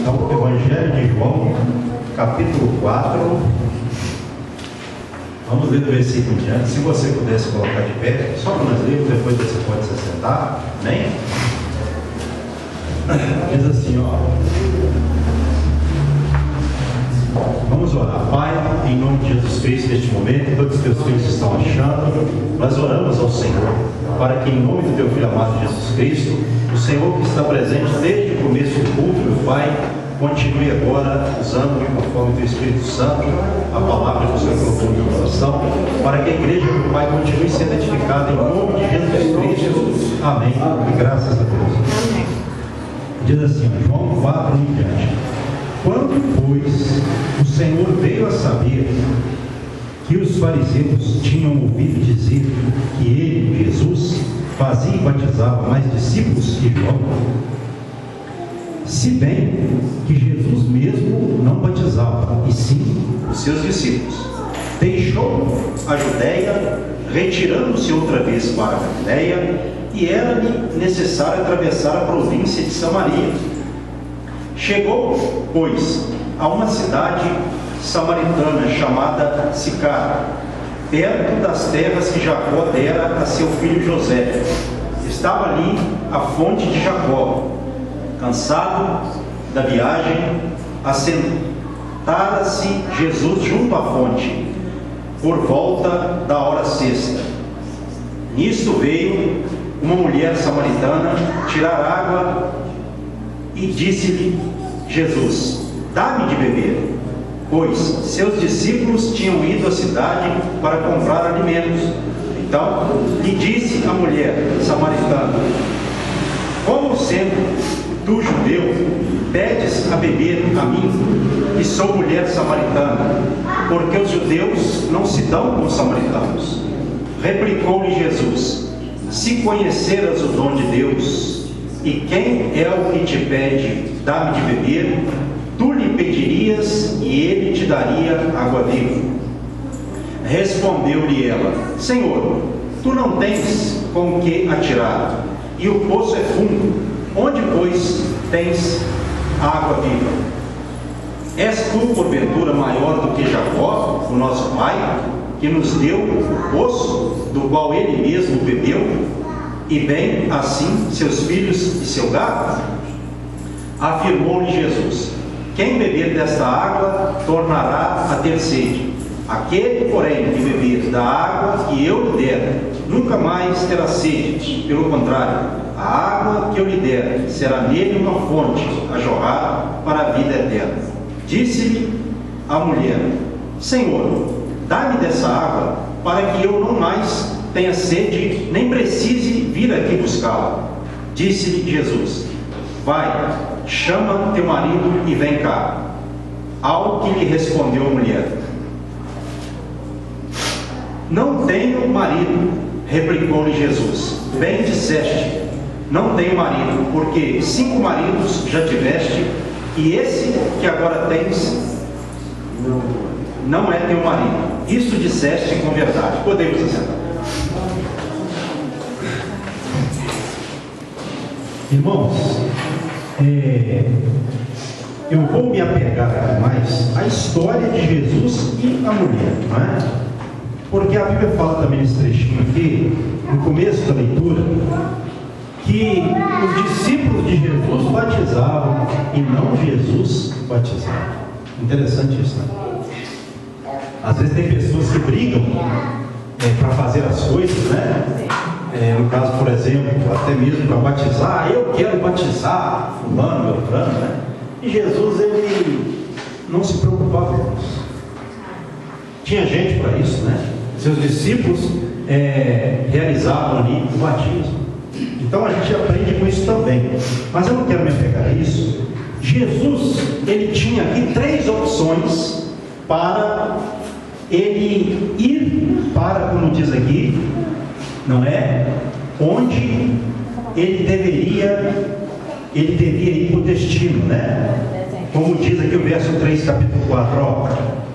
Então, Evangelho de João, capítulo 4. Vamos ler do versículo em diante. Se você pudesse colocar de pé, só para nós lermos, depois você pode se sentar. Amém? Diz assim, ó. Vamos orar. Pai, em nome de Jesus Cristo, neste momento, todos os teus filhos estão achando, nós oramos ao Senhor, para que em nome do teu Filho amado Jesus Cristo, o Senhor que está presente desde o começo do culto, meu Pai, continue agora usando conforme o teu Espírito Santo, a palavra que o Senhor colocou no teu coração, para que a igreja, meu Pai, continue sendo edificada em nome de Jesus Cristo. Amém. E graças a Deus. Diz assim, João 4 em diante. Quando, pois, o Senhor veio a saber que os fariseus tinham ouvido dizer que ele, Jesus, fazia e batizava mais discípulos que João, se bem que Jesus mesmo não batizava, e sim os seus discípulos, deixou a Judéia, retirando-se outra vez para a Galiléia, e era-lhe necessário atravessar a província de Samaria. Chegou, pois, a uma cidade samaritana chamada Sicar, perto das terras que Jacó dera a seu filho José. Estava ali a fonte de Jacó. Cansado da viagem, assentara-se Jesus junto à fonte, por volta da hora sexta. Nisto veio uma mulher samaritana tirar água e disse-lhe Jesus: dá-me de beber, pois seus discípulos tinham ido à cidade para comprar alimentos. Então lhe disse a mulher samaritana: como sendo tu, judeu, pedes a beber a mim, que sou mulher samaritana, porque os judeus não se dão com os samaritanos? Replicou-lhe Jesus: se conheceras o dom de Deus, e quem é o que te pede, dá-me de beber, tu lhe pedirias, e ele te daria água viva. Respondeu-lhe ela: Senhor, tu não tens com que atirar, e o poço é fundo. Onde, pois, tens água viva? És tu, porventura, maior do que Jacó, o nosso pai, que nos deu o poço, do qual ele mesmo bebeu, e bem assim seus filhos e seu gado? Afirmou-lhe Jesus: quem beber desta água tornará a ter sede. Aquele, porém, que beber da água que eu lhe der, nunca mais terá sede. Pelo contrário, a água que eu lhe der será nele uma fonte a jorrar para a vida eterna. Disse-lhe a mulher: Senhor, dá-me dessa água, para que eu não mais tenha sede, nem precise vir aqui buscá-la. Disse-lhe Jesus: vai, chama teu marido e vem cá. Ao que lhe respondeu a mulher: não tenho marido. Replicou-lhe Jesus: bem disseste, não tenho marido, porque 5 maridos já tiveste, e esse que agora tens não é teu marido. Isto disseste com verdade. Podemos assentar. Irmãos, eu vou me apegar mais à história de Jesus e a mulher, não é? Porque a Bíblia fala também nesse trechinho aqui, no começo da leitura, que os discípulos de Jesus batizavam e não Jesus batizava. Interessante isso, né? Às vezes tem pessoas que brigam para fazer as coisas, né? No caso, por exemplo, até mesmo para batizar, eu quero batizar fulano, beltrano, né? E Jesus, ele não se preocupava com isso. Tinha gente para isso, né? Seus discípulos realizavam ali o batismo. Então a gente aprende com isso também. Mas eu não quero me apegar a isso. Jesus, ele tinha aqui 3 opções para ele ir para, como diz aqui, não é? Onde ele deveria ir para o destino, né? Como diz aqui o verso 3, capítulo 4, ó.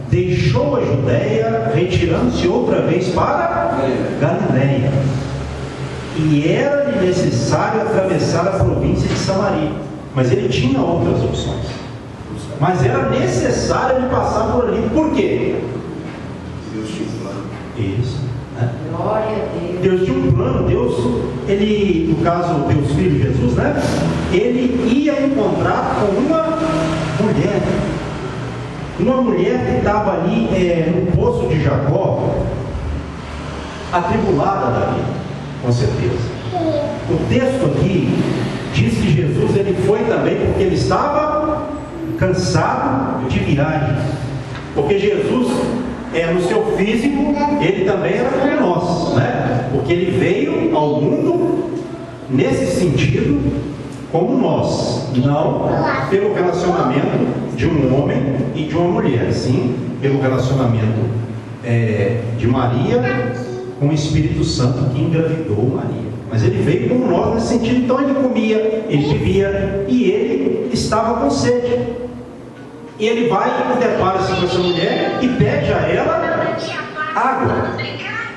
Deixou a Judéia, retirando-se outra vez para Galiléia. E era-lhe necessário atravessar a província de Samaria. Mas ele tinha outras opções. mas era necessário ele passar por ali. Por quê? Deus tinha um plano. Isso. Né? Glória a Deus. Deus tinha um plano. Deus, ele, no caso, Deus Filho Jesus, né? Ele ia encontrar com uma mulher. Uma mulher que estava ali no poço de Jacó, atribulada da vida, com certeza. O texto aqui diz que Jesus ele foi também porque ele estava cansado de viagem. Porque Jesus, no seu físico, ele também era como nós, né? Porque ele veio ao mundo nesse sentido como nós, não pelo relacionamento de um homem e de uma mulher, sim pelo relacionamento de Maria com o Espírito Santo que engravidou Maria. Mas ele veio como nós nesse sentido. Então ele comia, ele bebia e ele estava com sede. E ele vai e depara-se com essa mulher e pede a ela água.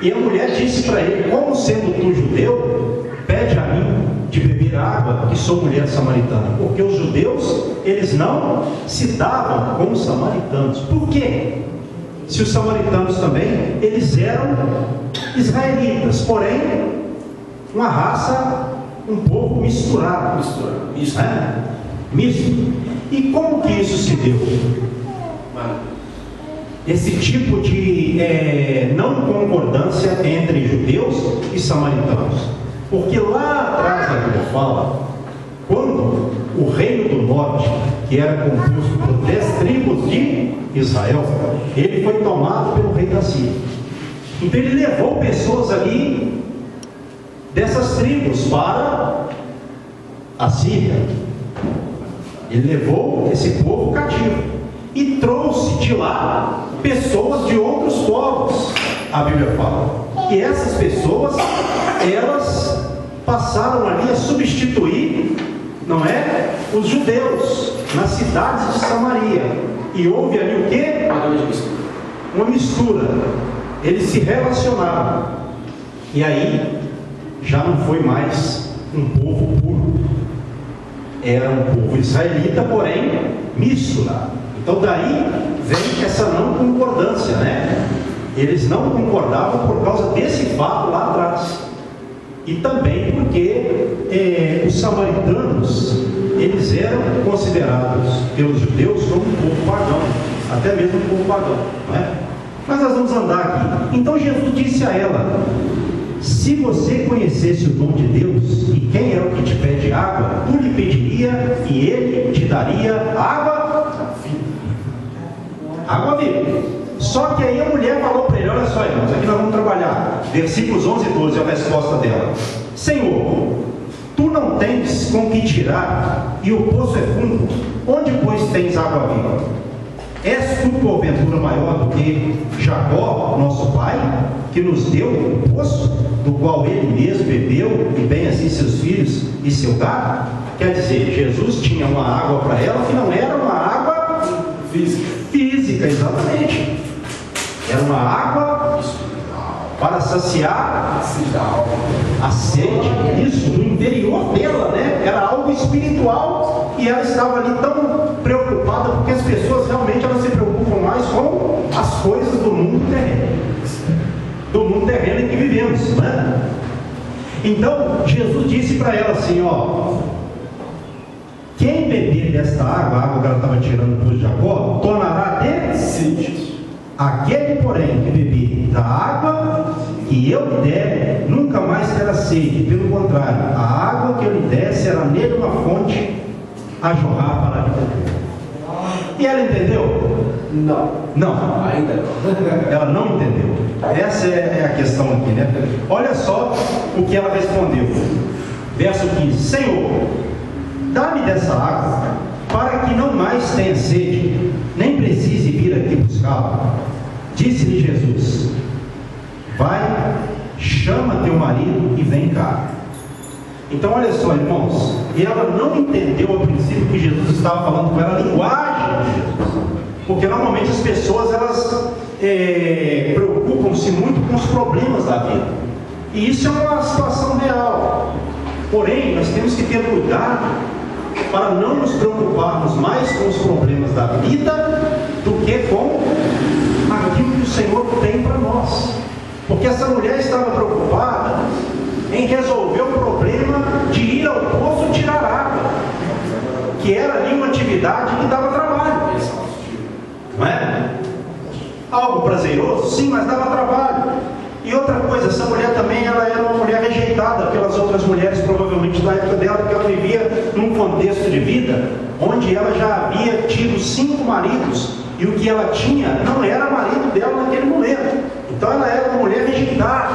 E a mulher disse para ele: como sendo tu judeu, pede a mim de beber água, que sou mulher samaritana. Porque os judeus, eles não se davam com os samaritanos. Por quê? Se os samaritanos também, eles eram israelitas, porém uma raça, um povo misturado. Isso. Né? Misto. E como que isso se deu? Esse tipo de não concordância entre judeus e samaritanos. Porque lá atrás a Bíblia fala, quando o reino do norte, que era composto por 10 tribos de Israel, ele foi tomado pelo rei da Síria. Então ele levou pessoas ali dessas tribos para a Síria. Ele levou esse povo cativo e trouxe de lá pessoas de outros povos, a Bíblia fala. E essas pessoas, elas passaram ali a substituir, não é, os judeus nas cidades de Samaria. E houve ali o quê? Uma mistura. Eles se relacionaram. E aí já não foi mais um povo puro. Era um povo israelita, porém misturado. Então daí vem essa não concordância, né? Eles não concordavam por causa desse fato lá atrás. E também porque os samaritanos, eles eram considerados pelos judeus como um povo pagão, até mesmo um povo pagão, não é? Mas nós vamos andar aqui. Então Jesus disse a ela: se você conhecesse o dom de Deus e quem é o que te pede água, tu lhe pediria e ele te daria água viva. Só que aí a mulher falou para ele: olha só, irmãos, aqui nós vamos trabalhar versículos 11 e 12, a resposta dela: Senhor, tu não tens com que tirar e o poço é fundo, onde pois tens água viva? És tu porventura maior do que Jacó, nosso pai, que nos deu o poço, do qual ele mesmo bebeu, e bem assim seus filhos e seu gado? Quer dizer, Jesus tinha uma água para ela que não era uma água física, exatamente. Era uma água para saciar a sede, isso, do interior dela, né? Era algo espiritual, e ela estava ali tão preocupada, porque as pessoas realmente elas se preocupam mais com as coisas do mundo terreno em que vivemos, né? Então Jesus disse para ela assim: ó, quem beber desta água, a água que ela estava tirando do Jacó, tornará de sede. Aquele, porém, que beber da água que eu lhe der, nunca mais terá sede. Pelo contrário, a água que eu lhe der será nele uma fonte a jorrar para a vida dele. E ela entendeu? Não. Ainda não. Ela não entendeu. Essa é a questão aqui, né? Olha só o que ela respondeu. Verso 15: Senhor, dá-me dessa água, para que não mais tenha sede, nem precise vir aqui buscá-la. Disse-lhe Jesus: vai, chama teu marido e vem cá. Então olha só, irmãos, ela não entendeu a princípio que Jesus estava falando com ela a linguagem de Jesus, porque normalmente as pessoas elas preocupam-se muito com os problemas da vida, e isso é uma situação real. Porém, nós temos que ter cuidado para não nos preocuparmos mais com os problemas da vida do que com aquilo que o Senhor tem para nós. Porque essa mulher estava preocupada em resolver o problema de ir ao poço tirar água, que era ali uma atividade que dava trabalho, não é? Algo prazeroso, sim, mas dava trabalho. E outra coisa, essa mulher também, ela era uma mulher rejeitada pelas outras mulheres, provavelmente da época dela, porque ela vivia num contexto de vida onde ela já havia tido 5 maridos, e o que ela tinha não era marido dela naquele momento. Então ela era uma mulher rejeitada,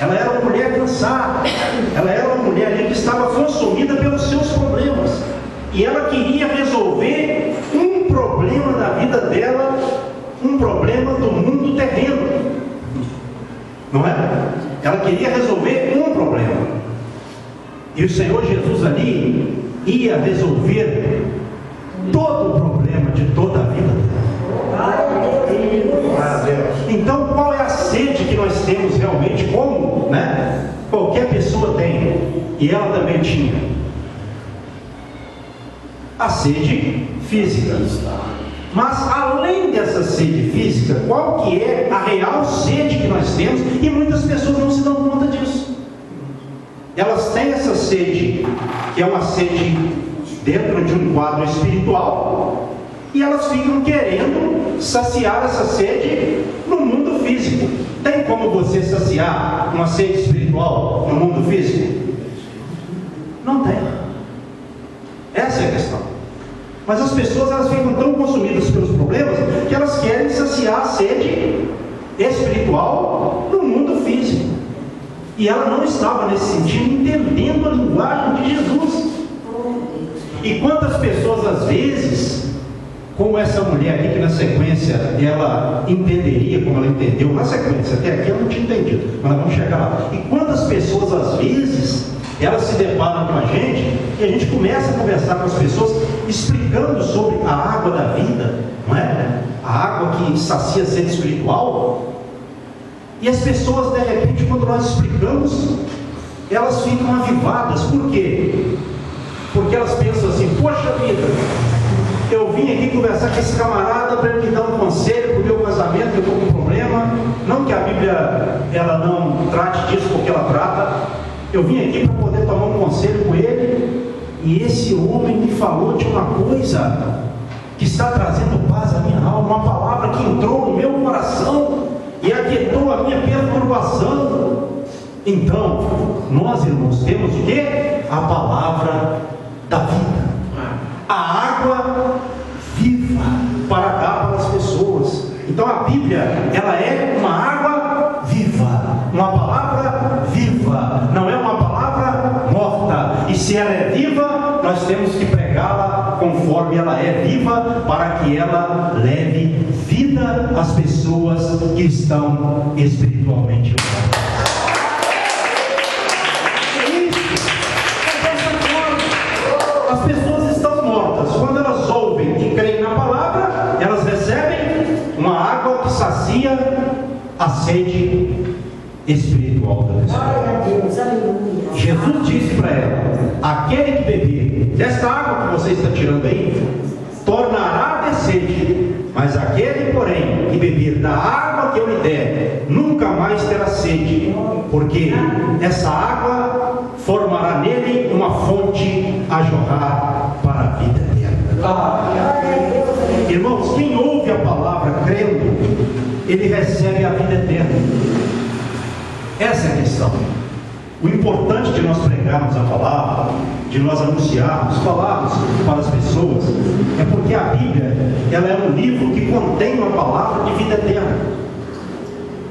ela era uma mulher cansada, ela era uma mulher ali que estava consumida pelos seus problemas, e ela queria resolver um problema da vida dela, um problema do mundo terreno, não é? Ela queria resolver um problema, e o Senhor Jesus ali ia resolver todo o problema de toda a vida dela. Então, qual é a sede que nós temos realmente, como, né, qualquer pessoa tem, e ela também tinha? A sede física. Mas além dessa sede física, qual que é a real sede que nós temos? E muitas pessoas não se dão conta disso. Elas têm essa sede, que é uma sede dentro de um quadro espiritual, e elas ficam querendo saciar essa sede no mundo físico. Tem como você saciar uma sede espiritual no mundo físico? Não tem. Essa é a questão. Mas as pessoas, elas ficam tão consumidas pelos problemas que elas querem saciar a sede espiritual no mundo físico. E ela não estava nesse sentido entendendo a linguagem de Jesus. E quantas pessoas às vezes, como essa mulher aqui, que na sequência ela entenderia como ela entendeu, na sequência, até aqui eu não tinha entendido, mas nós vamos chegar lá. E quantas pessoas às vezes elas se deparam com a gente, e a gente começa a conversar com as pessoas, explicando sobre a água da vida, não é? A água que sacia a sede espiritual, e as pessoas, de repente, quando nós explicamos, elas ficam avivadas. Por quê? Porque elas pensam assim: poxa vida, eu vim aqui conversar com esse camarada para ele me dar um conselho para o meu casamento, eu estou com um problema. Não que a Bíblia ela não trate disso, porque ela trata. Eu vim aqui para poder tomar um conselho com ele, e esse homem me falou de uma coisa que está trazendo paz à minha alma, uma palavra que entrou no meu coração e aquietou a minha perturbação. Então, nós, irmãos, temos o quê? A palavra da vida, a água viva para dar para as pessoas. Então a Bíblia, ela é uma água viva, uma palavra viva, não é uma palavra morta. E se ela é viva, nós temos que pregá-la conforme ela é viva, para que ela leve vida às pessoas que estão espiritualmente mortas. As pessoas estão mortas. Quando elas ouvem e creem na palavra, elas recebem uma água que sacia a sede espiritual da pessoa. Jesus disse para ela: aquele que beber desta água que você está tirando aí, tornará a ter sede, mas aquele, porém, que beber da água que eu lhe der, nunca mais terá sede, porque essa água formará nele uma fonte a jorrar para a vida eterna. Irmãos, quem ouve a palavra crendo, ele recebe a vida eterna. Essa é a questão. O importante de nós pregarmos a palavra, de nós anunciarmos, falarmos para as pessoas, é porque a Bíblia, ela é um livro que contém uma palavra de vida eterna,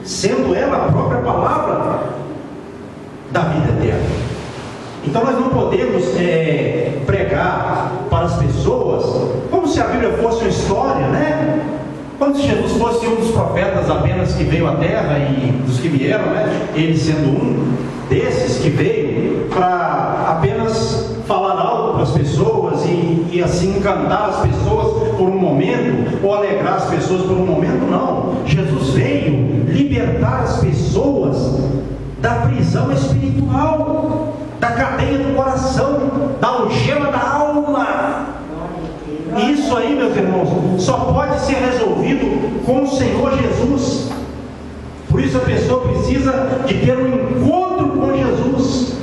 sendo ela a própria palavra da vida eterna. Então nós não podemos pregar para as pessoas como se a Bíblia fosse uma história, né? Como se Jesus fosse um dos profetas apenas que veio à terra, e dos que vieram, né? Ele sendo um desses que veio para apenas falar algo para as pessoas e assim encantar as pessoas por um momento, ou alegrar as pessoas por um momento. Não, Jesus veio libertar as pessoas da prisão espiritual, da cadeia do coração, da algema da alma. lá. Isso aí, meus irmãos, só pode ser resolvido com o Senhor Jesus. Por isso a pessoa precisa de ter um encontro com Jesus.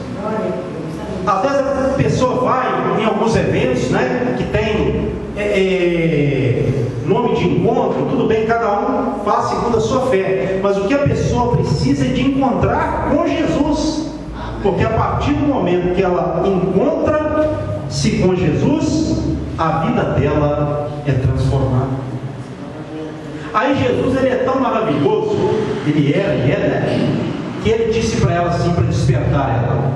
Às vezes a pessoa vai em alguns eventos, né, que tem nome de encontro, tudo bem, cada um faz segundo a sua fé, mas o que a pessoa precisa é de encontrar com Jesus, porque a partir do momento que ela encontra-se com Jesus, a vida dela é transformada. Aí Jesus, ele é tão maravilhoso, ele era e é, né, que ele disse para ela assim, para despertar ela,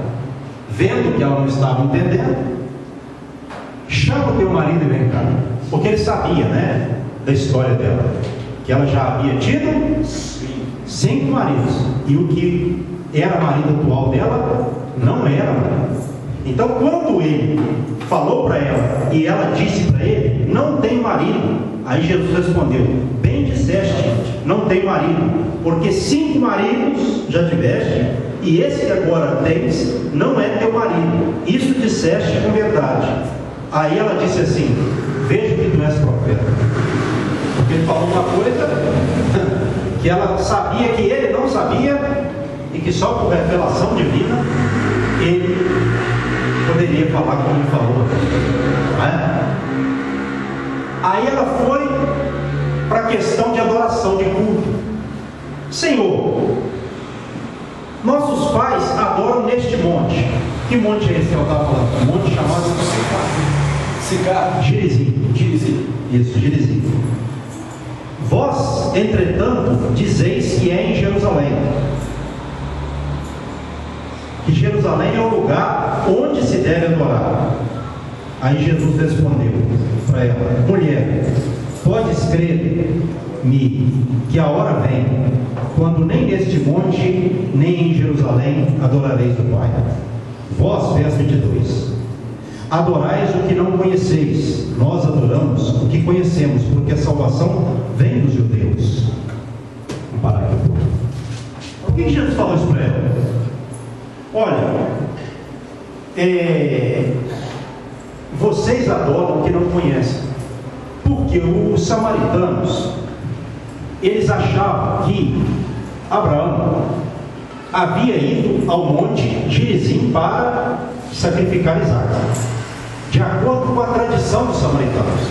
vendo que ela não estava entendendo: chama o teu marido e vem cá. Porque ele sabia, né, da história dela, que ela já havia tido 5 maridos, e o que era marido atual dela não era marido. Então, quando ele falou para ela e ela disse para ele: não tem marido, aí Jesus respondeu: bem disseste, não tem marido, porque 5 maridos já tiveste, e esse que agora tens não é teu marido. Isso disseste com verdade. Aí ela disse assim: vejo que tu és profeta. Porque ele falou uma coisa que ela sabia que ele não sabia, e que só por revelação divina ele poderia falar como ele falou, não é? Aí ela foi para a questão de adoração, de culto. Senhor, nossos pais adoram neste monte. Que monte é esse que ela estava falando? Um monte chamado Sicar. Gerizim. Isso, Gerizim. Vós, entretanto, dizeis que é em Jerusalém. Que Jerusalém é o lugar onde se deve adorar. Aí Jesus respondeu para ela: mulher, podes crer-me que a hora vem, quando nem neste monte, nem em Jerusalém adorareis o Pai. Vós, verso 22, adorais o que não conheceis, nós adoramos o que conhecemos, porque a salvação vem dos judeus. Vamos parar aqui. Por que Jesus falou isso para ela? Olha, vocês adoram o que não conhecem, porque os samaritanos, eles achavam que Abraão havia ido ao monte Gerizim para sacrificar Isaac, de acordo com a tradição dos samaritanos.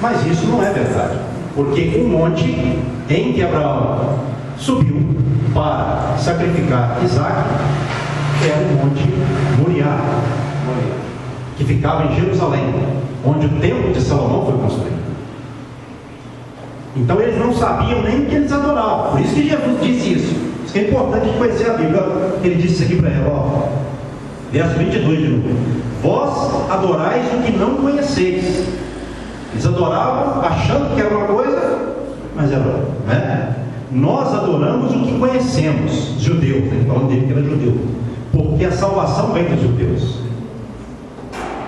Mas isso não é verdade, porque o monte em que Abraão subiu para sacrificar Isaac era o monte Moriá, que ficava em Jerusalém, onde o templo de Salomão foi construído. Então eles não sabiam nem o que eles adoravam. Por isso que Jesus disse isso. Isso que é importante de conhecer a Bíblia. Ele disse isso aqui para ela, ó, verso 22 de novo: vós adorais o que não conheceis. Eles adoravam achando que era uma coisa, mas era outra, né? Nós adoramos o que conhecemos, judeus, né? Falando dele que era judeu, porque a salvação vem dos judeus.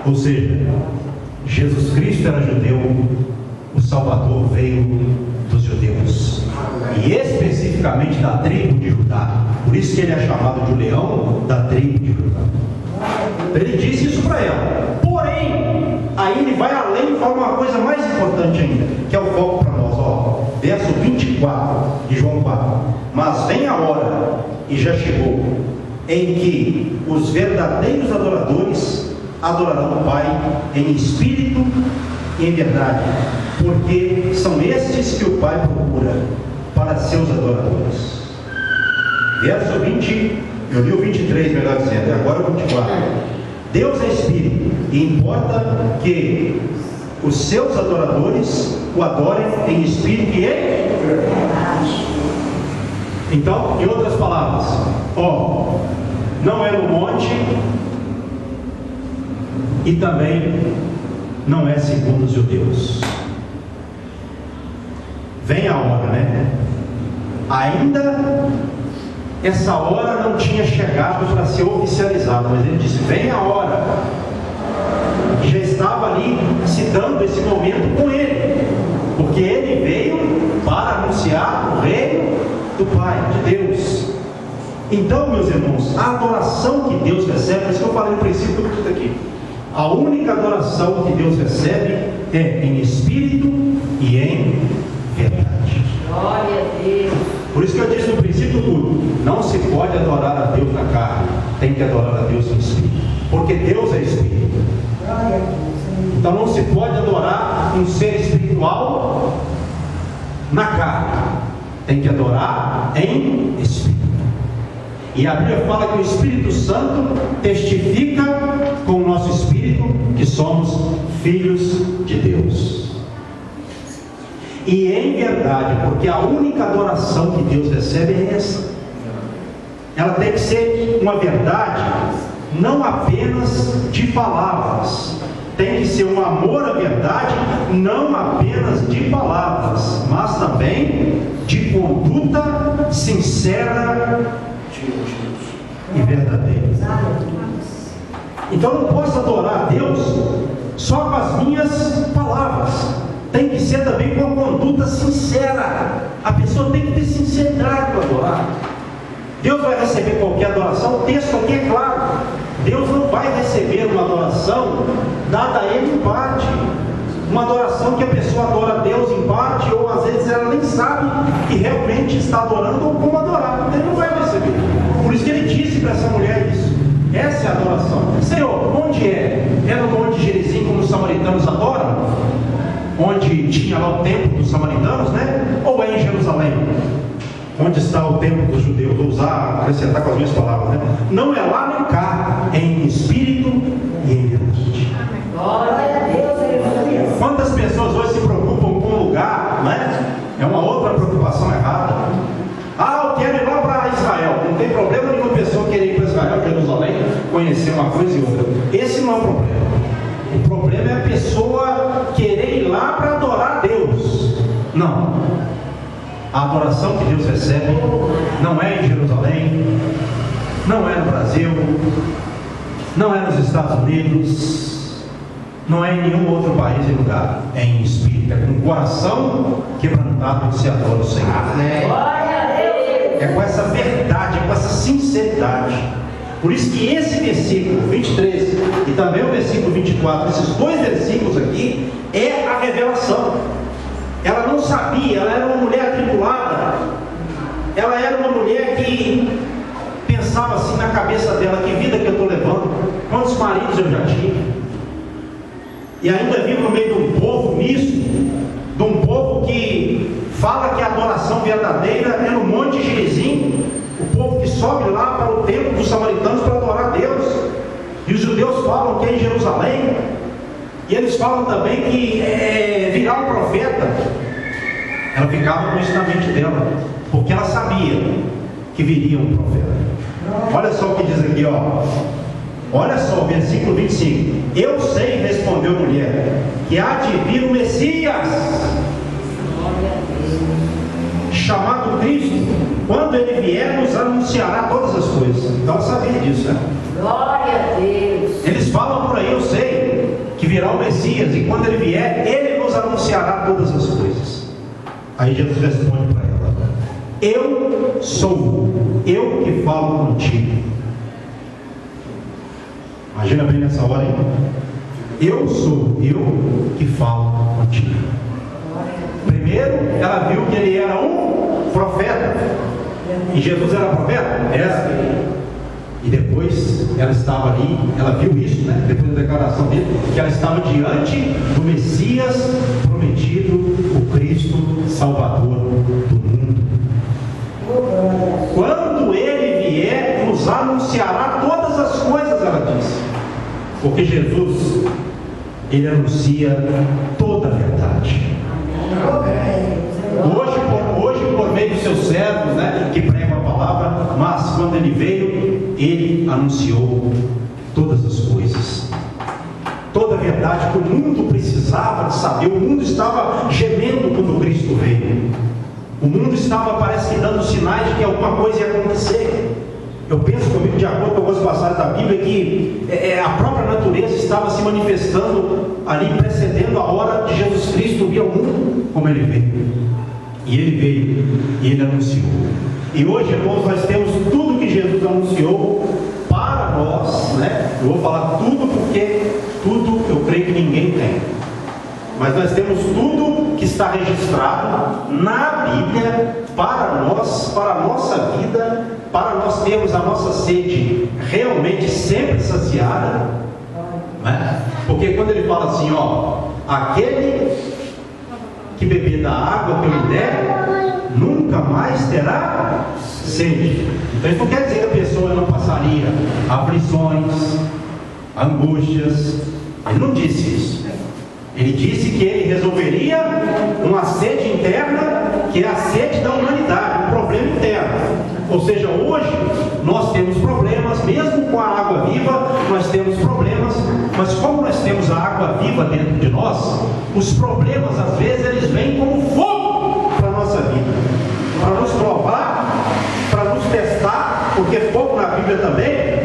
Ou seja, Jesus Cristo era judeu, o Salvador veio dos judeus, e especificamente da tribo de Judá. Por isso que ele é chamado de leão da tribo de Judá. Ele disse isso para ela. Porém, aí ele vai além e fala uma coisa mais importante ainda, que é o foco para nós, ó, verso 24 de João 4. Mas vem a hora, e já chegou, em que os verdadeiros adoradores adorarão o Pai em espírito e em verdade, porque são estes que o Pai procura para seus adoradores. Verso 20, eu li o 23, melhor dizendo, agora o 24. Deus é espírito, e importa que os seus adoradores o adorem em espírito e em verdade. Então, em outras palavras, ó, não é no monte, e também não é segundo os judeus. Vem a hora, né? Ainda essa hora não tinha chegado para ser oficializada, mas ele disse: vem a hora. E já estava ali se dando esse momento com ele, porque ele veio para anunciar o reino do Pai, de Deus. Então, meus irmãos, a adoração que Deus recebe, por isso que eu falei no princípio tudo aqui, A única adoração que Deus recebe é em espírito e em verdade. Glória a Deus. Por isso que eu disse no princípio tudo: não se pode adorar a Deus na carne, tem que adorar a Deus no espírito, porque Deus é espírito. Então não se pode adorar um ser espiritual na carne, tem que adorar em espírito. E a Bíblia fala que o Espírito Santo testifica com o nosso espírito que somos filhos de Deus. E em verdade, porque a única adoração que Deus recebe é essa. Ela tem que ser uma verdade, não apenas de palavras. Tem que ser um amor à verdade, não apenas de palavras, mas também de conduta sincera e verdadeira. Então eu não posso adorar a Deus só com as minhas palavras. Tem que ser também com a conduta sincera. A pessoa tem que ter sinceridade para adorar. Deus vai receber qualquer adoração. O texto aqui é claro: Deus não vai receber uma adoração dada a Ele em parte. Uma adoração que a pessoa adora a Deus em parte, ou às vezes ela nem sabe que realmente está adorando ou como adorar. Ele não vai receber. Por isso que ele disse para essa mulher isso. Essa é a adoração. Senhor, onde é? É no Monte Gerizim, como os samaritanos adoram? Onde tinha lá o templo dos samaritanos, né? Ou é em Jerusalém? Onde está o templo dos judeus? Vou acrescentar com as minhas palavras, né? Não é lá nem cá, é em espírito e em verdade. Glória a Deus. Quantas pessoas hoje se preocupam com o lugar, né? É uma outra preocupação errada. Ah, eu quero ir lá para Israel. Não tem problema nenhuma pessoa querer ir para Israel, Jerusalém, conhecer uma coisa e outra. Esse não é o problema. O problema é a pessoa querer ir lá para adorar a Deus. Não. A adoração que Deus recebe não é em Jerusalém, não é no Brasil, não é nos Estados Unidos, não é em nenhum outro país e lugar. É em espírito, é com o coração quebrantado que se adora o Senhor. Glória a Deus. É com essa verdade, é com essa sinceridade. Por isso que esse versículo 23 e também o versículo 24, esses dois versículos aqui, é a revelação. Ela não sabia, ela era uma mulher atribulada, ela era uma mulher que pensava assim na cabeça dela: que vida que eu estou levando, quantos maridos eu já tive, e ainda vivo no meio de um povo misto, de um povo que fala que a adoração verdadeira é no Monte Gerizim, o povo que sobe lá para o templo dos samaritanos para adorar a Deus, e os judeus falam que é em Jerusalém, e eles falam também que virá um profeta. Ela ficava com isso na mente dela, porque ela sabia que viria um profeta. Olha só o que diz aqui, ó. Olha só, versículo 25. Eu sei, respondeu a mulher, que há de vir o Messias, chamado Cristo. Quando ele vier, nos anunciará todas as coisas. Então ela sabia disso, né? Glória a Deus. Eles falam por aí: eu sei que virá o Messias, e quando ele vier, ele nos anunciará todas as coisas. Aí Jesus responde para ela: eu sou, eu que falo contigo. Imagina bem nessa hora aí: eu sou, eu que falo contigo. Primeiro, ela viu que ele era um profeta. E Jesus era profeta? Era. E depois ela estava ali, ela viu isso, né? Depois da declaração dele, que ela estava diante do Messias prometido, o Cristo Salvador do mundo. Quando ele vier, nos anunciará todas as coisas, ela disse. Porque Jesus, ele anuncia toda a verdade. Hoje por meio dos seus servos, né, que pregam a palavra, mas quando ele veio, ele anunciou todas as coisas, toda a verdade que o mundo precisava de saber. O mundo estava gemendo quando Cristo veio. O mundo estava, parece que, dando sinais de que alguma coisa ia acontecer. Eu penso comigo, de acordo com algumas passagens da Bíblia, que a própria natureza estava se manifestando ali, precedendo a hora de Jesus Cristo vir ao mundo, como ele veio. E ele veio, e ele anunciou. E hoje, irmãos, nós temos tudo que Jesus anunciou para nós, né? Eu vou falar tudo porque tudo eu creio que ninguém tem. Mas nós temos tudo que está registrado na Bíblia para nós, para a nossa vida, para nós termos a nossa sede realmente sempre saciada, né? Porque quando ele fala assim, aquele que beber da água que eu lhe der, nunca mais terá sede. Então isso não quer dizer que a pessoa não passaria aflições, angústias. Ele não disse isso. Ele disse que ele resolveria uma sede interna, que é a sede da humanidade, um problema interno. Ou seja, hoje nós temos problemas, mesmo com a água viva, nós temos problemas, mas como nós temos a água viva dentro de nós, os problemas às vezes eles vêm como fogo para a nossa vida, para nos provar, para nos testar, porque fogo na Bíblia também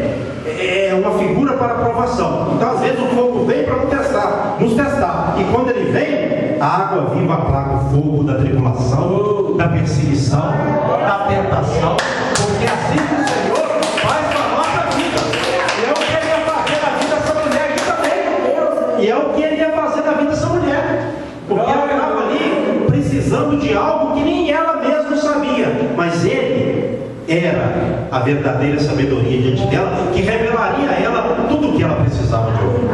é uma figura para aprovação. Então às vezes o fogo vem para nos testar, e quando ele vem, a água viva aplaca o fogo da tribulação, da perseguição, da tentação, porque assim que o Senhor faz com a nossa vida. E é o que ele ia fazer na vida dessa mulher aqui também, e é o que ele ia fazer na vida dessa mulher, porque ela estava ali precisando de algo que nem ela mesma sabia, mas ele era a verdadeira sabedoria diante dela, que revelaria a ela tudo o que ela precisava de ouvir.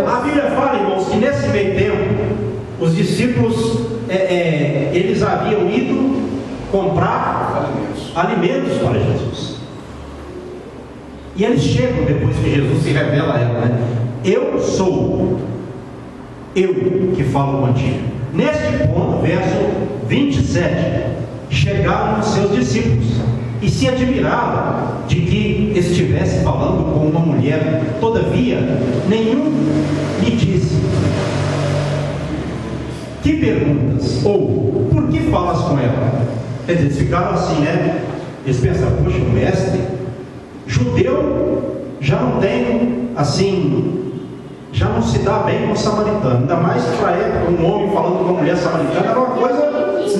A Bíblia fala, irmãos, que nesse meio tempo os discípulos eles haviam ido comprar alimentos para Jesus, e eles chegam depois que Jesus se revela a ela, né? Eu sou eu que falo contigo. Neste ponto, verso 27, chegaram os seus discípulos e se admiravam de que estivesse falando com uma mulher. Todavia, nenhum lhe disse: que perguntas? Ou, por que falas com ela? Quer dizer, eles ficaram assim, né? Eles pensaram, poxa, o mestre judeu já não tem, assim, já não se dá bem com o samaritano. Ainda mais para a época, um homem falando com uma mulher samaritana era uma coisa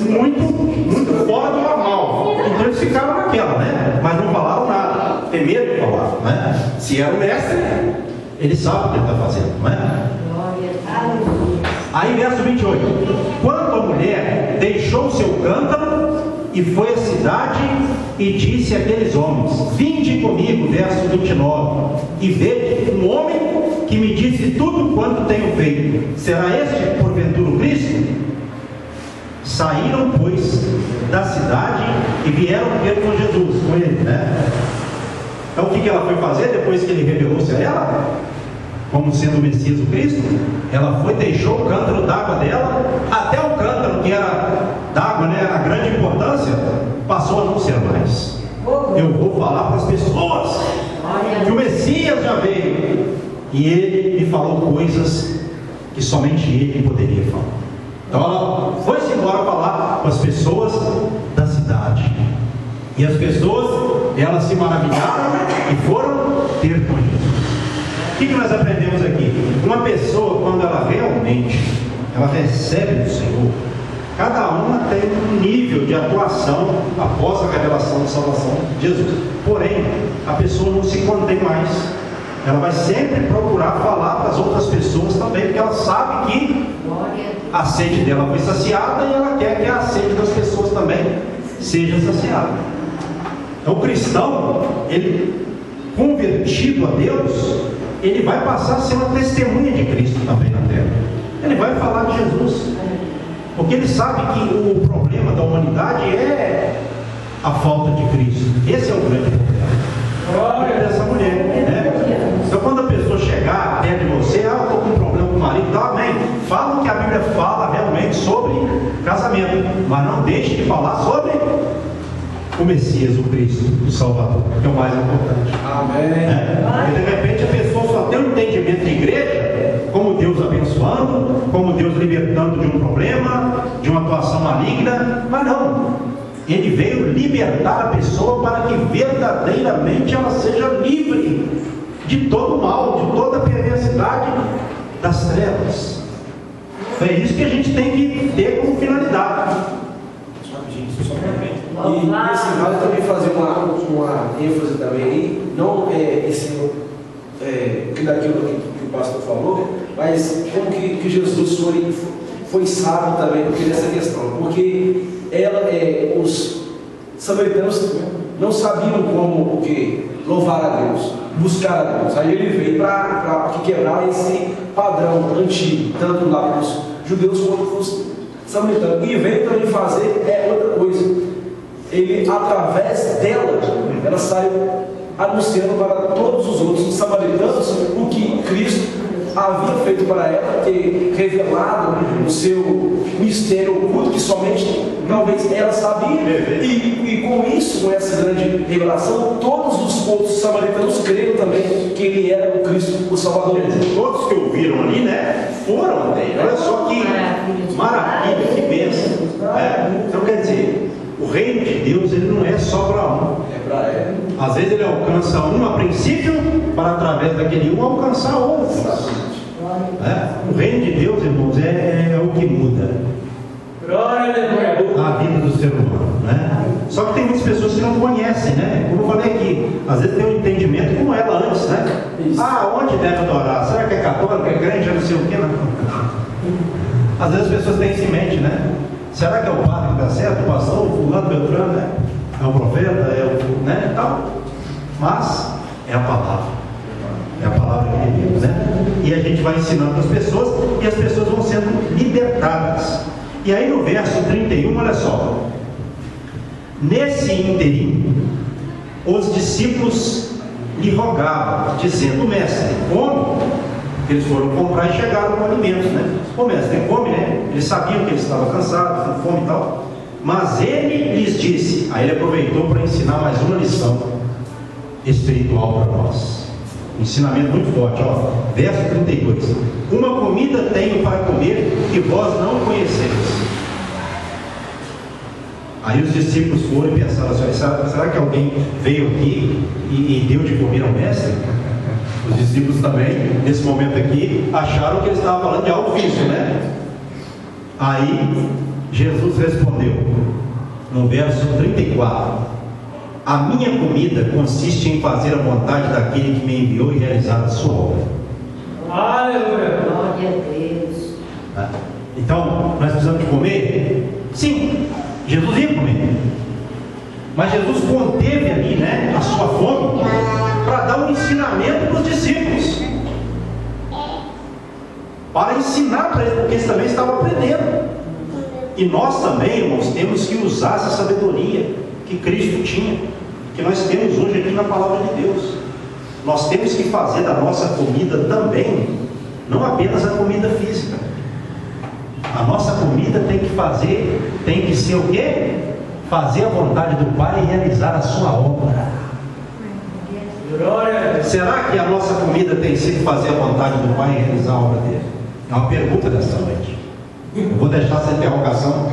muito fora do normal. Então eles ficaram naquela, né? Mas não falaram nada, tem medo de falar, né? Se era o mestre, ele sabe o que ele está fazendo, não é? Aí verso 28, quando a mulher deixou o seu cântaro e foi à cidade e disse àqueles homens: vinde comigo, verso 29, e vede um homem que me disse tudo quanto tenho feito. Será este porventura o Cristo? Saíram, pois, da cidade e vieram ter com Jesus, com ele, né? Então o que ela foi fazer depois que ele revelou-se a ela, como sendo o Messias, o Cristo? Ela foi, deixou o cântaro d'água dela, até o cântaro que era d'água, né, era grande importância, passou a não ser mais. Eu vou falar para as pessoas que o Messias já veio, e ele me falou coisas que somente ele poderia falar. Então ela foi-se embora falar com as pessoas da cidade, e as pessoas, elas se maravilharam e foram ter com Jesus. O que nós aprendemos aqui? Uma pessoa, quando ela realmente ela recebe do Senhor, cada uma tem um nível de atuação após a revelação da salvação de Jesus. Porém, a pessoa não se contém mais. Ela vai sempre procurar falar para as outras pessoas também, porque ela sabe que a sede dela foi saciada e ela quer que a sede das pessoas também seja saciada. Então o cristão, ele convertido a Deus, ele vai passar a ser uma testemunha de Cristo também na terra. Ele vai falar de Jesus, porque ele sabe que o problema da humanidade é a falta de Cristo. Esse é o grande problema dessa mulher, né? Então quando a pessoa chegar perto de você, eu estou com um problema com o marido, amém, fala o que a Bíblia fala realmente sobre casamento, mas não deixe de falar sobre o Messias, o Cristo, o Salvador, que é o mais importante. Amém. E de repente a pessoa só tem um entendimento de igreja, como Deus abençoando, como Deus libertando de um problema, de uma atuação maligna, mas não. Ele veio libertar a pessoa para que verdadeiramente ela seja livre de todo o mal, de toda a perversidade das trevas. É isso que a gente tem que ter como finalidade. E assim, vale também fazer uma ênfase também aí, não daquilo que o pastor falou, mas como que Jesus foi sábio também nessa questão, porque os samaritanos não sabiam como louvar a Deus, buscar a Deus. Aí ele veio para quebrar esse padrão antigo, tanto lá para os judeus quanto para os samaritanos. E veio também fazer outra coisa. Ele, através dela, ela saiu anunciando para todos os outros samaritanos o que Cristo havia feito para ela, ter revelado o seu mistério oculto, que somente talvez ela sabia, e com isso, com essa grande revelação, todos os outros samaritanos creram também que ele era o Cristo, o Salvador. Todos que ouviram ali, né, foram até ele. Olha só que maravilha, que bênção. Então quer dizer, o reino de Deus ele não é só para um. Às vezes ele alcança um a princípio, para através daquele um alcançar outros. O reino de Deus, irmãos, é o que muda a vida do ser humano, né? Só que tem muitas pessoas que não conhecem, né? Como eu falei aqui, às vezes tem um entendimento como ela antes, né? Onde deve adorar? Será que é católico, é crente, não sei o que? Às vezes as pessoas têm isso em mente, né? Será que é o padre que está certo, o pastor, o fulano, Beltrano, né? É o profeta, né? Tal. Mas é a palavra. É a palavra de Deus, né? E a gente vai ensinando as pessoas e as pessoas vão sendo libertadas. E aí no verso 31, olha só. Nesse ínterim, os discípulos lhe rogavam, dizendo: mestre, come. Porque eles foram comprar e chegaram com alimentos, né? Ô mestre, come, né? Eles sabiam que eles estavam cansados, com fome e tal. Mas ele lhes disse, aí ele aproveitou para ensinar mais uma lição espiritual para nós. Um ensinamento muito forte, ó. Verso 32. Uma comida tenho para comer que vós não conheceis. Aí os discípulos foram e pensaram assim: será que alguém veio aqui e deu de comer ao mestre? Os discípulos também, nesse momento aqui, acharam que ele estava falando de algo físico, né? Aí Jesus respondeu, no verso 34: a minha comida consiste em fazer a vontade daquele que me enviou e realizar a sua obra. Aleluia! Glória a Deus. Então, nós precisamos de comer? Sim, Jesus ia comer. Mas Jesus conteve ali, né, a sua fome para dar um ensinamento para os discípulos. Para ensinar para eles, porque eles também estavam aprendendo. E nós também, irmãos, temos que usar essa sabedoria que Cristo tinha, que nós temos hoje aqui na palavra de Deus. Nós temos que fazer da nossa comida também, não apenas a comida física. A nossa comida tem que ser o quê? Fazer a vontade do Pai e realizar a sua obra. Será que a nossa comida tem sido fazer a vontade do Pai e realizar a obra dele? É uma pergunta dessa noite. Eu vou deixar essa interrogação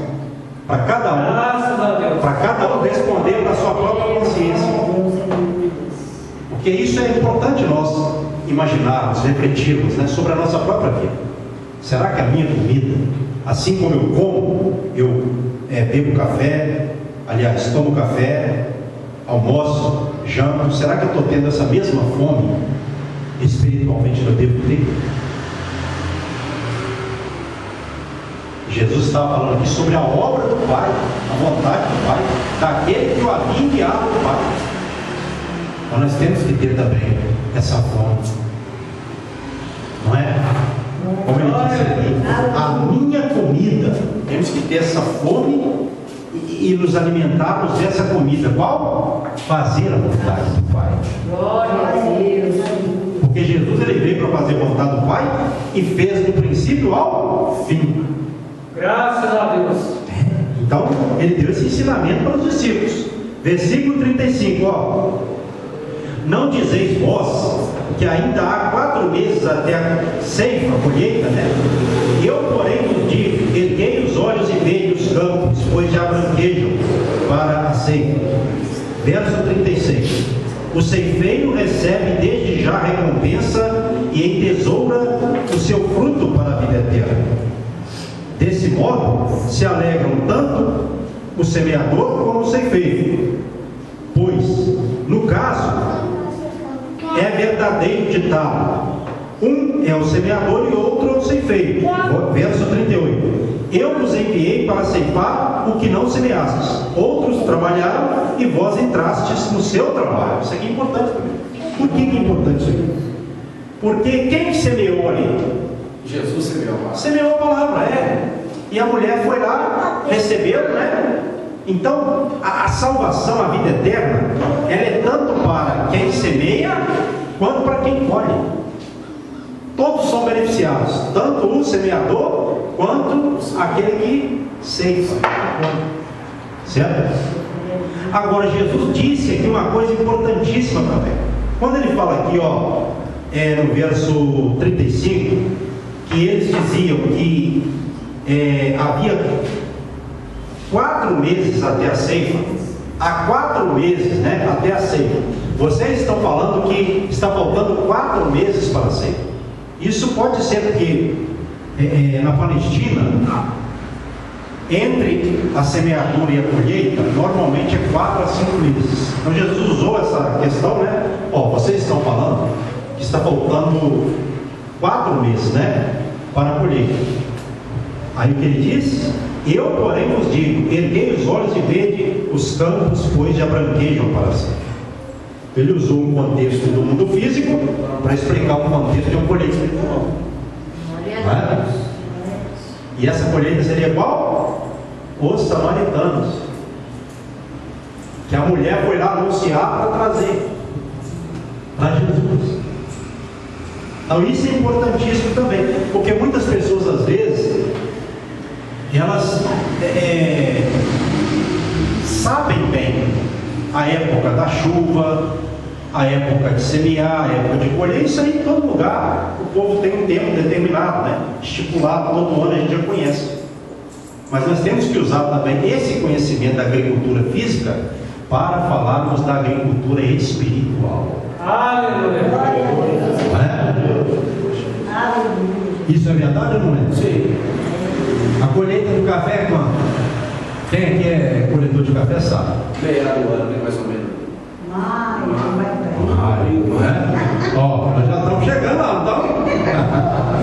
para cada um responder para a sua própria consciência. Porque isso é importante nós imaginarmos, refletirmos, né, sobre a nossa própria vida. Será que a minha comida, assim como eu como, eu bebo café, aliás, tomo café, almoço, janto, será que eu estou tendo essa mesma fome espiritualmente que eu devo ter? Jesus estava falando aqui sobre a obra do Pai, a vontade do Pai, daquele que o havia enviado do Pai. Então nós temos que ter também essa fome, não é? Como ele disse ali, a minha comida, temos que ter essa fome e nos alimentarmos dessa comida. Qual? Fazer a vontade do Pai. Glória a Deus. Porque Jesus ele veio para fazer a vontade do Pai e fez do princípio ao fim. Graças a Deus. Então, ele deu esse ensinamento para os discípulos. Versículo 35, ó. Não dizeis vós que ainda há 4 meses até a ceifa, a colheita, né? Eu, porém, vos digo: erguei os olhos e vejo os campos, pois já branquejam para a ceifa. Verso 36. O ceifeiro recebe desde já recompensa e entesoura o seu fruto para a vida eterna. Desse modo, se alegram tanto o semeador como o ceifeiro. Pois, no caso, é verdadeiro ditado: um é o semeador e outro é o ceifeiro. Verso 38. Eu vos enviei para ceifar o que não semeastes. Outros trabalharam e vós entrastes no seu trabalho. Isso aqui é importante também. Por que é importante isso aqui? Porque quem semeou ali? Jesus semeou a palavra. Semeou a palavra, E a mulher foi lá, recebeu, né? Então, a salvação, a vida eterna, ela é tanto para quem semeia, quanto para quem colhe. Todos são beneficiados, tanto o semeador, quanto aquele que ceifa. Certo? Agora, Jesus disse aqui uma coisa importantíssima também. Quando ele fala aqui, no verso 35, que eles diziam que havia 4 meses até a ceifa. Há 4 meses, né, até a ceifa. Vocês estão falando que está faltando 4 meses para a ceifa. Isso pode ser porque na Palestina, entre a semeadura e a colheita, normalmente é 4 a 5 meses. Então Jesus usou essa questão, né? Vocês estão falando que está faltando 4 meses, né, para a colheita. Aí o que ele diz? Eu, porém, vos digo: erguei os olhos e vede os campos, pois já branquejam para sempre. Ele usou um contexto do mundo físico para explicar o contexto de uma colheita espiritual. Não é? E essa colheita seria qual? Os samaritanos, que a mulher foi lá anunciar para trazer para Jesus. Então isso é importantíssimo também, porque muitas pessoas às vezes elas sabem bem a época da chuva, a época de semear, a época de colher. Isso aí em todo lugar o povo tem um tempo determinado, né? Estipulado, todo ano a gente já conhece. Mas nós temos que usar também esse conhecimento da agricultura física para falarmos da agricultura espiritual. Aleluia! Isso é verdade ou não é? Sim. A colheita do café é quando? Quem aqui é colhedor de café sabe? Meia do ano, né, mais ou menos. Maio, não é? Nós já estamos chegando lá, então.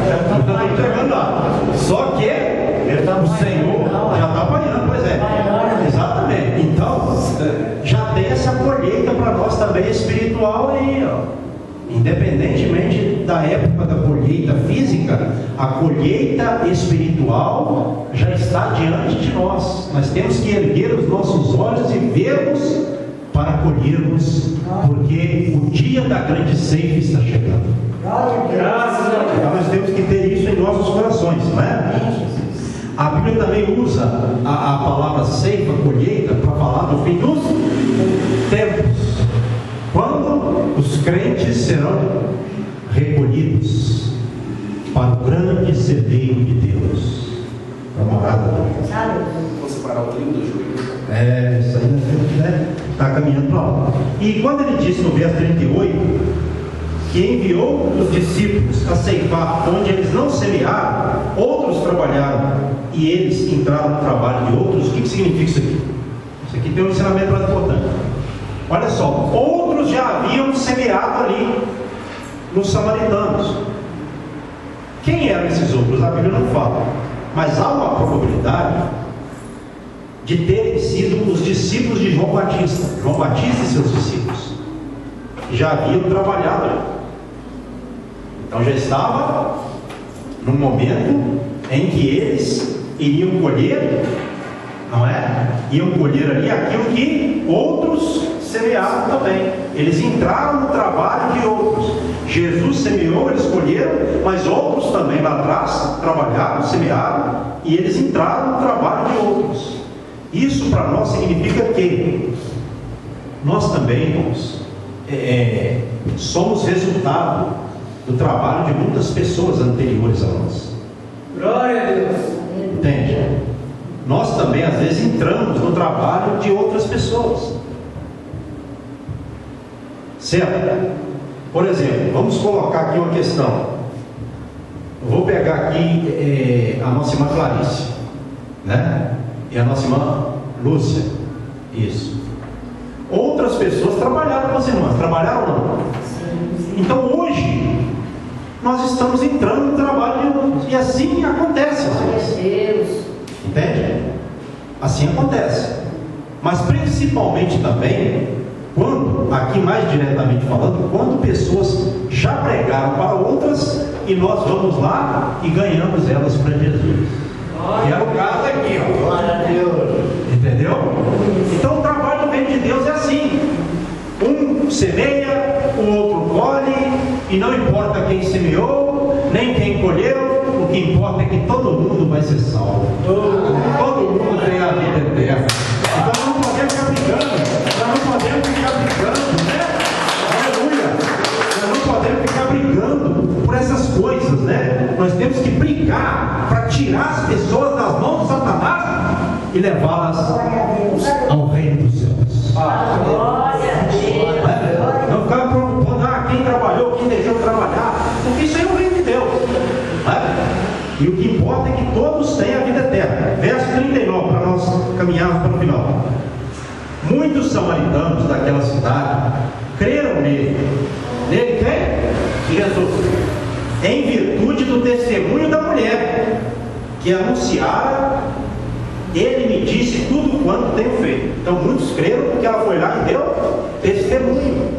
Já estamos chegando lá. Só que o Senhor já está apanhando, pois é. Exatamente. Então, já tem essa colheita para nós também espiritual aí, Independentemente da época da colheita física, a colheita espiritual já está diante de nós. Nós temos que erguer os nossos olhos e vermos para colhermos, porque o dia da grande ceifa está chegando. Então nós temos que ter isso em nossos corações, não é? A Bíblia também usa a palavra ceifa, colheita, para falar do fim dos tempos, quando os crentes serão recolhidos para o grande celeiro de Deus, para a morada de Deus. Vou separar o trigo do joio. Isso aí nós temos que estar caminhando para lá. E quando ele disse no verso 38 que enviou os discípulos a ceifar onde eles não semearam, outros trabalharam e eles entraram no trabalho de outros, o que significa isso aqui? Isso aqui tem um ensinamento mais importante. Olha só, outros já haviam semeado ali nos samaritanos. Quem eram esses outros? A Bíblia não fala, mas há uma probabilidade de terem sido os discípulos de João Batista. João Batista e seus discípulos já haviam trabalhado ali. Então já estava no momento em que eles iriam colher, não é? Iam colher ali aquilo que outros semearam também. Eles entraram no trabalho de outros. Jesus semeou, eles colheram, mas outros também lá atrás trabalharam, semearam, e eles entraram no trabalho de outros. Isso para nós significa que nós também, irmãos, somos resultado do trabalho de muitas pessoas anteriores a nós. Glória a Deus. Entende? Nós também às vezes entramos no trabalho de outras pessoas. Certo? Por exemplo, vamos colocar aqui uma questão. Eu vou pegar aqui a nossa irmã Clarice, né? E a nossa irmã Lúcia. Isso. Outras pessoas trabalharam com as irmãs. Trabalharam ou não? Sim. Então hoje nós estamos entrando no trabalho de Deus, e assim acontece. Glória a Deus. Entende? Assim acontece. Mas principalmente também, quando, aqui mais diretamente falando, quando pessoas já pregaram para outras e nós vamos lá e ganhamos elas para Jesus. Que é o caso aqui, ó. Glória a Deus. Entendeu? Então o trabalho do reino de Deus é assim: um semeia, o outro colhe, e não importa quem semeou, nem quem colheu, o que importa é que todo mundo vai ser salvo. Todo mundo tem a vida eterna. Então não podemos ficar brigando, nós não podemos ficar brigando, né? Aleluia! Nós não podemos ficar brigando por essas coisas, né? Nós temos que brigar para tirar as pessoas das mãos de Satanás e levá-las ao reino dos céus. Glória a Deus. Não ficar preocupando, quem trabalhou, quem deixou de trabalhar, porque isso aí é o reino de Deus. E o que importa é que todos tenham a vida eterna. Verso 39, para nós caminharmos para o final. Muitos samaritanos daquela cidade creram nele. Nele quem? Jesus. Em virtude do testemunho da mulher, que anunciara, ele me disse tudo quanto tenho feito. Então muitos creram porque ela foi lá e deu testemunho.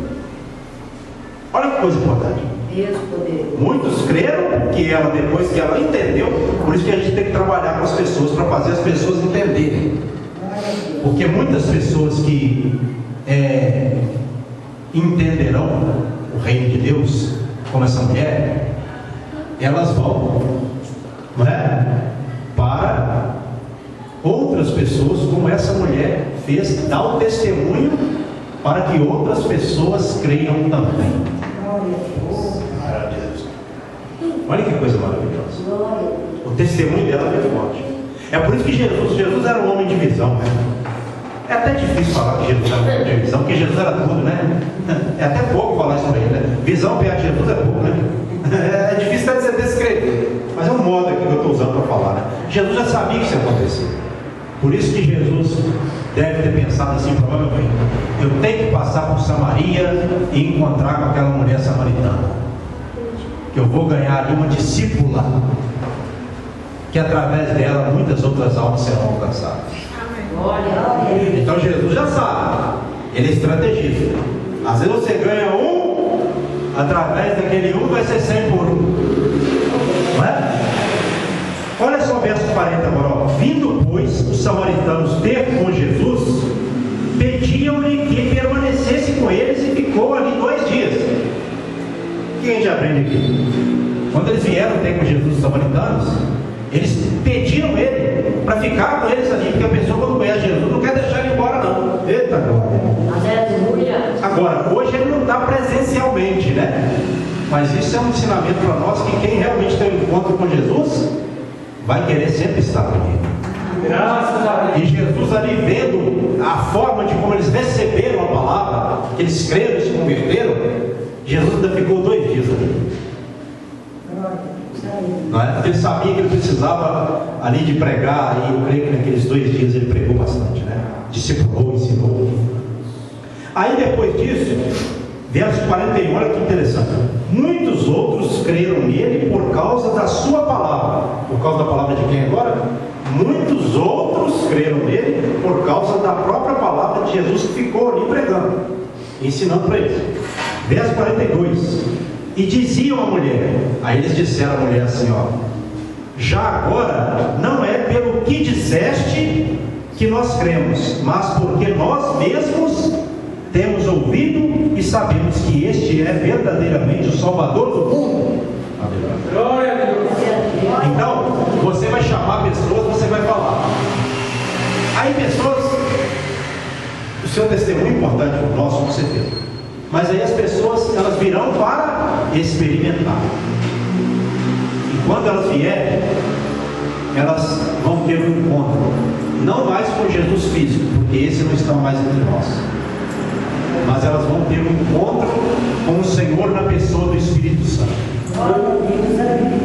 Olha que coisa importante. Deus poderoso. Muitos creram porque ela, depois que ela entendeu, por isso que a gente tem que trabalhar com as pessoas, para fazer as pessoas entenderem. Porque muitas pessoas que entenderão o reino de Deus, como essa mulher, elas vão, não é? Para outras pessoas, como essa mulher fez, dar o testemunho para que outras pessoas creiam também. Glória a Deus. Olha que coisa maravilhosa. Glória a Deus. O testemunho dela é forte. É por isso que Jesus era um homem de visão, né? É até difícil falar que Jesus era um homem de visão, porque Jesus era tudo, né? É até pouco falar isso para ele, né? Visão perto de Jesus é pouco, né? É difícil até você descrever, mas é um modo aqui que eu estou usando para falar, né? Jesus já sabia que isso ia acontecer. Por isso que Jesus deve ter pensado assim, provavelmente: eu tenho que passar por Samaria e encontrar com aquela mulher samaritana, que eu vou ganhar ali uma discípula, que através dela muitas outras almas serão alcançadas. Glória a Deus. Então Jesus já sabe, ele é estrategista. Às vezes você ganha um, através daquele um vai ser 100 por um, não é? Olha só o verso 40 agora, ó. Vindo, pois, os samaritanos ter com Jesus, pediam-lhe que permanecesse com eles, e ficou ali 2 dias. O que a gente aprende aqui? Quando eles vieram ter com Jesus, os samaritanos, eles pediram ele para ficar com eles ali, porque a pessoa, quando conhece Jesus, não quer deixar ele embora, não. Eita glória! Aleluia. Agora, hoje ele não está presencialmente, né? Mas isso é um ensinamento para nós, que quem realmente tem um encontro com Jesus vai querer sempre estar com ele. Graças a Deus. E Jesus ali, vendo a forma de como eles receberam a palavra, que eles creram e se converteram, Jesus ainda ficou 2 dias ali. Não é? Porque ele sabia que ele precisava ali de pregar, e eu creio que naqueles 2 dias ele pregou bastante, né? Discipulou, ensinou. Aí depois disso, verso 41, olha que interessante. Muitos outros creram nele por causa da sua palavra. Por causa da palavra de quem agora? Muitos outros creram nele por causa da própria palavra de Jesus, que ficou ali pregando, ensinando para eles. Verso 42. E diziam à mulher, aí eles disseram à mulher assim, ó: já agora não é pelo que disseste que nós cremos, mas porque nós mesmos temos ouvido e sabemos que este é verdadeiramente o Salvador do mundo. Glória a Deus. Então, você vai chamar pessoas, você vai falar. Aí pessoas, o seu testemunho é importante, o nosso com certeza. Mas aí as pessoas, elas virão para experimentar. E quando elas vierem, elas vão ter um encontro, não mais com Jesus físico, porque esse não está mais entre nós, mas elas vão ter um encontro com o Senhor na pessoa do Espírito Santo.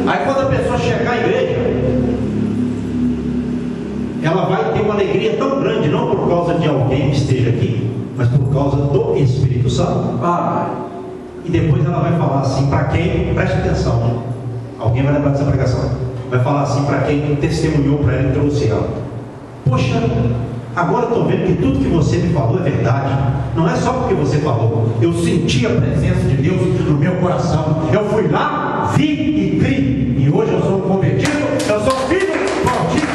Aí quando a pessoa chegar à igreja, ela vai ter uma alegria tão grande, não por causa de alguém que esteja aqui, mas por causa do Espírito Santo. e depois ela vai falar assim para quem, preste atenção, alguém vai lembrar dessa pregação, vai falar assim para quem testemunhou para ela e trouxe ela: poxa, agora eu estou vendo que tudo que você me falou é verdade. Não é só porque você falou, eu senti a presença de Deus no meu coração, eu fui lá, vi e criei, e hoje eu sou um convertido, eu sou filho maldito.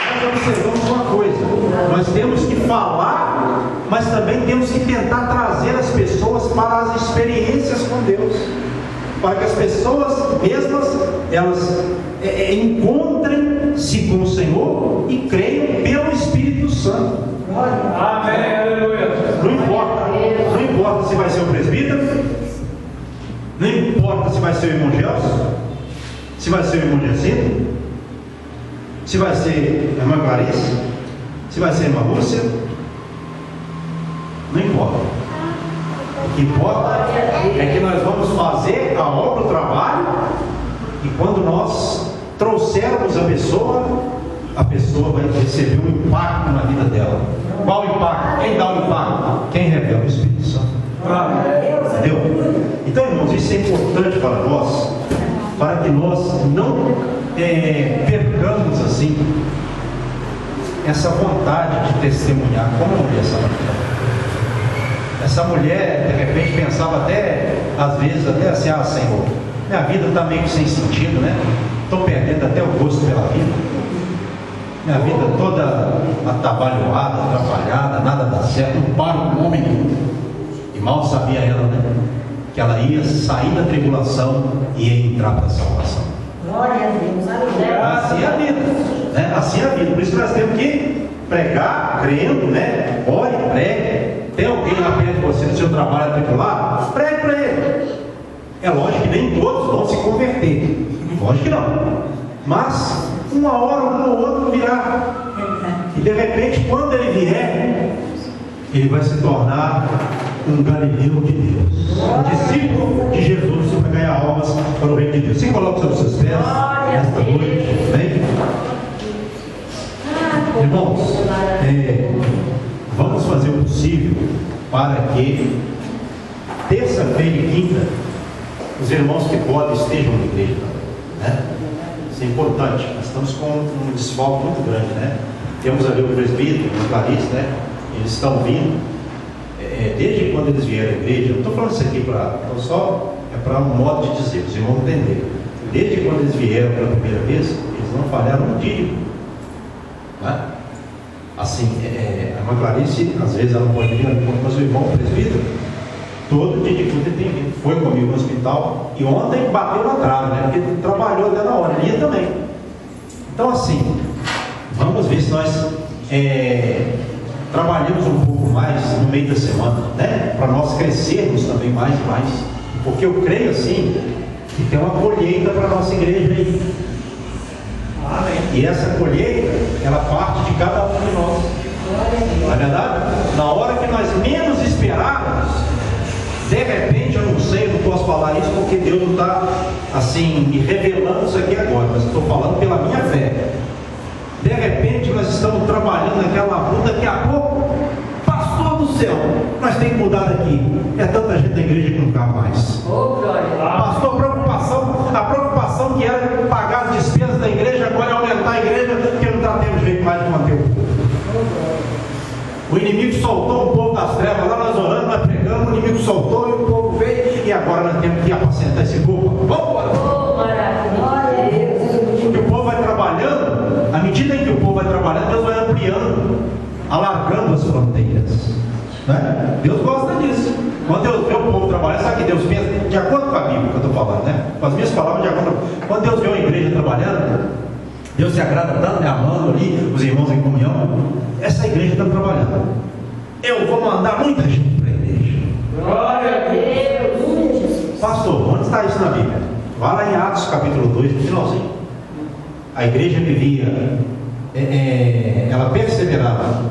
Nós observamos uma coisa: nós temos que falar, mas também temos que tentar trazer as pessoas para as experiências com Deus, para que as pessoas mesmas elas encontrem-se com o Senhor e creiam pelo Espírito Santo. Amém, aleluia. Não importa se vai ser o presbítero, não importa se vai ser o irmão Gelson, se vai ser o irmão Jacinto, se vai ser a irmã Clarice, se vai ser a irmã Lúcia, não importa. O que importa é que nós vamos fazer a obra, o trabalho, e quando nós trouxermos a pessoa vai receber um impacto na vida dela. Qual impacto? Quem dá o impacto? Quem revela? O Espírito Santo. Entendeu? Então, irmãos, isso é importante para nós, para que nós não percamos assim essa vontade de testemunhar. Como eu vi essa mulher, de repente pensava até, às vezes, até assim: ah, Senhor, minha vida está meio sem sentido, né? Estou perdendo até o gosto pela vida. Minha vida toda atabalhoada, atrapalhada, nada dá certo, não paro com homem. E mal sabia ela, né? Que ela ia sair da tribulação e ia entrar para a salvação. Glória a Deus, aleluia. Assim é a vida, né? Assim é a vida. Por isso que nós temos que pregar, crendo, né? Ore, pregue. Tem alguém lá perto de você no seu trabalho atribular? Pregue para ele. É lógico que nem todos vão se converter. Lógico que não. Mas uma hora um ou outro virá. E de repente, quando ele vier, ele vai se tornar um galileu de Deus, um discípulo de Jesus, para ganhar almas para o reino de Deus. Se coloque sobre os seus pés nesta noite. Bem? Irmãos, vamos fazer o possível para que terça-feira e quinta os irmãos que podem estejam na igreja, né? Isso é importante. Nós estamos com um desfalque muito grande, né? Temos ali o presbítero, o Clarice, né? Eles estão vindo desde quando eles vieram à igreja. Eu não estou falando isso aqui para um modo de dizer, os irmãos entenderem. Desde quando eles vieram pela primeira vez, eles não falharam um dia, né? Assim, a irmã Clarice, às vezes ela não pode vir, mas o irmão presbítero, todo dia de culto ele tem vindo. Foi comigo no hospital e ontem bateu na trave, né? Porque ele trabalhou até na hora, ele ia também. Então, assim, vamos ver se nós trabalhamos um pouco mais no meio da semana, né? Para nós crescermos também mais e mais. Porque eu creio assim que tem uma colheita para a nossa igreja aí. Amém. E essa colheita, ela parte de cada um de nós. Não é verdade? Na hora que nós menos esperarmos, de repente, eu não sei, eu não posso falar isso porque Deus não está assim me revelando isso aqui agora, mas estou falando pela minha fé. De repente nós estamos trabalhando naquela luta, daqui a pouco, pastor do céu, nós temos que mudar daqui. É tanta gente da igreja que não cabe mais. Pastor, a preocupação que era pagar as despesas da igreja, agora é aumentar a igreja, porque não está tendo jeito mais de manter o povo. O inimigo soltou o povo das trevas, lá nós orando, nós pregamos, o inimigo soltou e o povo veio, e agora nós temos que apacentar esse povo. Vamos embora! Porque o povo vai trabalhando, à medida em que o povo vai trabalhando, Deus vai ampliando, alargando as fronteiras, né? Deus gosta disso. Quando Deus vê o povo trabalhando, sabe o que Deus pensa? De acordo com a Bíblia que eu estou falando, né? Com as minhas palavras, de acordo. Quando Deus vê uma igreja trabalhando, Deus se agrada tanto, me amando ali, os irmãos em comunhão. Essa igreja está trabalhando. Eu vou mandar muita gente para a igreja. Glória a Deus. Pastor, onde está isso na Bíblia? Vá lá em Atos capítulo 2, no finalzinho. A igreja vivia, ela perseverava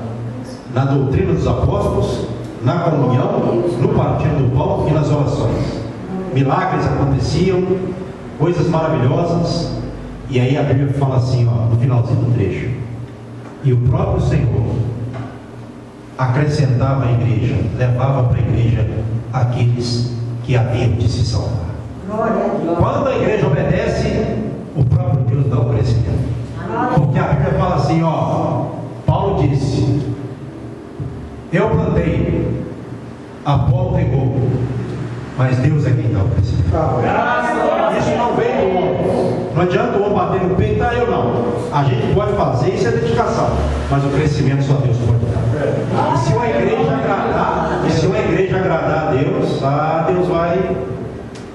na doutrina dos apóstolos, na comunhão, no partir do pão e nas orações. Milagres aconteciam, coisas maravilhosas. E aí a Bíblia fala assim, ó, no finalzinho do trecho: e o próprio Senhor acrescentava à igreja, levava para a igreja aqueles que haviam de se salvar. Glória a Deus. Quando a igreja obedece, o próprio Deus dá o crescimento. Porque a Bíblia fala assim, ó, Paulo disse: eu plantei, Apolo regou, mas Deus é quem dá o crescimento. Isso não vem do homem. Não adianta o homem bater no peito, eu não. A gente pode fazer, isso é dedicação, mas o crescimento só Deus pode dar. E se uma igreja agradar a Deus vai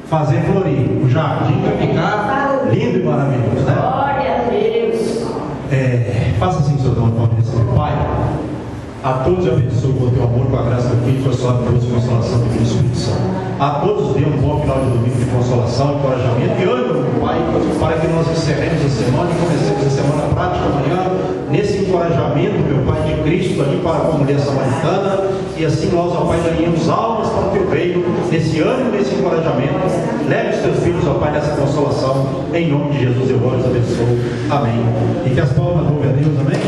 fazer florir. O jardim vai ficar lindo e maravilhoso, né? Glória a Deus. Faça assim, seu dono, Pai. A todos eu abençoo com o teu amor, com a graça do Filho, com a sua gloriosa consolação do Espírito Santo. A todos dê um bom final de domingo de consolação, encorajamento e ânimo, Pai, para que nós encerremos a semana e comecemos a semana prática amanhã, nesse encorajamento, meu Pai, de Cristo ali para com a mulher samaritana, e assim nós, ó Pai, ganhemos almas para o teu reino, nesse ânimo, nesse encorajamento. Leve os teus filhos, ó Pai, nessa consolação, em nome de Jesus eu oro e abençoo. Amém. E que as palmas louve a Deus, amém.